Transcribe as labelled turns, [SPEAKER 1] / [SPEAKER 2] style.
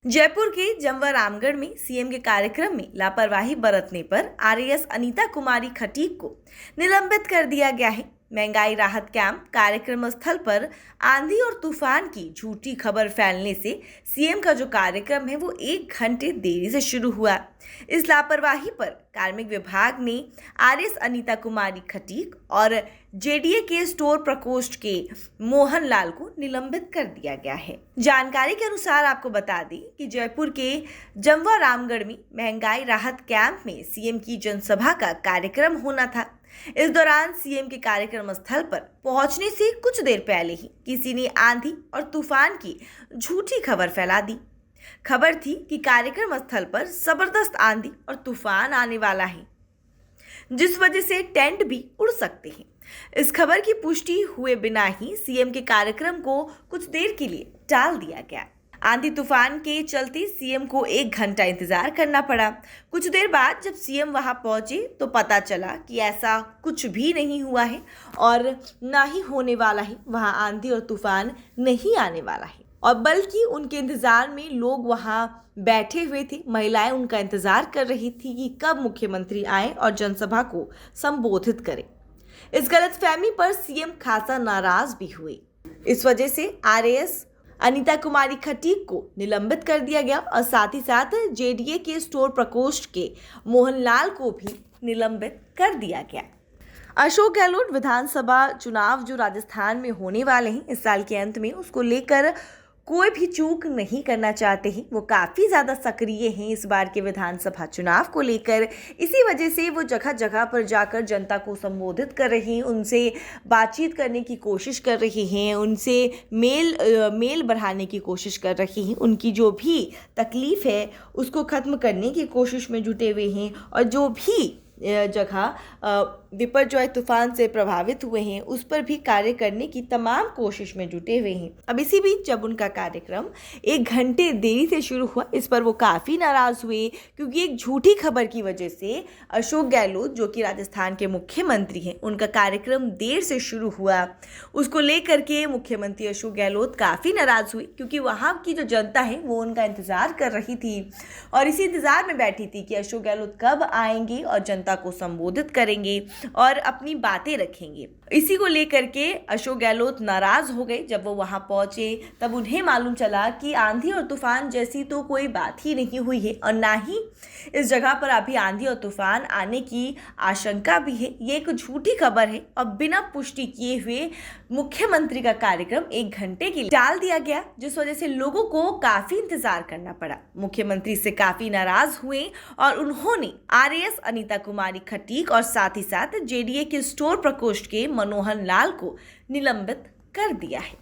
[SPEAKER 1] जयपुर के जमवा रामगढ़ में सीएम के कार्यक्रम में लापरवाही बरतने पर आरएएस अनीता कुमारी खटीक को निलंबित कर दिया गया है। महंगाई राहत कैंप कार्यक्रम स्थल पर आंधी और तूफान की झूठी खबर फैलने से सीएम का जो कार्यक्रम है वो 1 घंटे देरी से शुरू हुआ। इस लापरवाही पर कार्मिक विभाग ने आरएएस अनीता कुमारी खटीक और जेडीए के स्टोर प्रकोष्ठ के मोहन लाल को निलंबित कर दिया गया है। जानकारी के अनुसार आपको बता दें कि जयपुर के जमवा रामगढ़ में महंगाई राहत कैंप में सीएम की जनसभा का कार्यक्रम होना था। इस दौरान सीएम के कार्यक्रम स्थल पर पहुंचने से कुछ देर पहले ही किसी ने आंधी और तूफान की झूठी खबर फैला दी। खबर थी कि कार्यक्रम स्थल पर जबरदस्त आंधी और तूफान आने वाला है, जिस वजह से टेंट भी उड़ सकते हैं। इस खबर की पुष्टि हुए बिना ही सीएम के कार्यक्रम को कुछ देर के लिए टाल दिया गया। आंधी तूफान के चलते सीएम को 1 घंटा इंतजार करना पड़ा। कुछ देर बाद जब सीएम वहां पहुंचे तो पता चला कि ऐसा कुछ भी नहीं हुआ है और ना ही होने वाला है। वहां आंधी और तूफान नहीं आने वाला है और बल्कि उनके इंतजार में लोग वहां बैठे हुए थे। महिलाएं उनका इंतजार कर रही थी कि कब मुख्यमंत्री आए और जनसभा को संबोधित करें। इस गलतफहमी पर सीएम खासा नाराज भी हुए। इस वजह से आरएएस अनीता कुमारी खटीक को निलंबित कर दिया गया और साथ ही साथ जेडीए के स्टोर प्रकोष्ठ के मोहन लाल को भी निलंबित कर दिया गया। अशोक गहलोत विधानसभा चुनाव जो राजस्थान में होने वाले हैं इस साल के अंत में, उसको लेकर कोई भी चूक नहीं करना चाहते हैं। वो काफ़ी ज़्यादा सक्रिय हैं इस बार के विधानसभा चुनाव को लेकर। इसी वजह से वो जगह जगह पर जाकर जनता को संबोधित कर रहे हैं, उनसे बातचीत करने की कोशिश कर रहे हैं, उनसे मेल बढ़ाने की कोशिश कर रहे हैं। उनकी जो भी तकलीफ़ है उसको ख़त्म करने की कोशिश में जुटे हुए हैं और जो भी जगह विपर्जय तूफान से प्रभावित हुए हैं उस पर भी कार्य करने की तमाम कोशिश में जुटे हुए हैं। अब इसी बीच जब उनका कार्यक्रम 1 घंटे देरी से शुरू हुआ, इस पर वो काफ़ी नाराज़ हुए क्योंकि एक झूठी खबर की वजह से अशोक गहलोत जो कि राजस्थान के मुख्यमंत्री हैं, उनका कार्यक्रम देर से शुरू हुआ। उसको लेकर के मुख्यमंत्री अशोक गहलोत काफ़ी नाराज़ हुए क्योंकि वहाँ की जो जनता है वो उनका इंतज़ार कर रही थी और इसी इंतज़ार में बैठी थी कि अशोक गहलोत कब आएंगे और जनता को संबोधित करेंगे और अपनी बातें रखेंगे। इसी को लेकर के अशोक गहलोत नाराज हो गए। जब वो वहां पहुंचे तब उन्हें मालूम चला कि आंधी और तूफान जैसी तो कोई बात ही नहीं हुई है और ना ही इस जगह पर अभी आंधी और तूफान आने की आशंका भी है। ये एक झूठी खबर है और बिना पुष्टि किए हुए मुख्यमंत्री का कार्यक्रम 1 घंटे के लिए टाल दिया गया, जिस वजह से लोगों को काफी इंतजार करना पड़ा। मुख्यमंत्री से काफी नाराज हुए और उन्होंने आरएएस अनीता कुमारी खटीक और साथ ही साथ जेडीए के स्टोर प्रकोष्ठ के मनोहर लाल को निलंबित कर दिया है।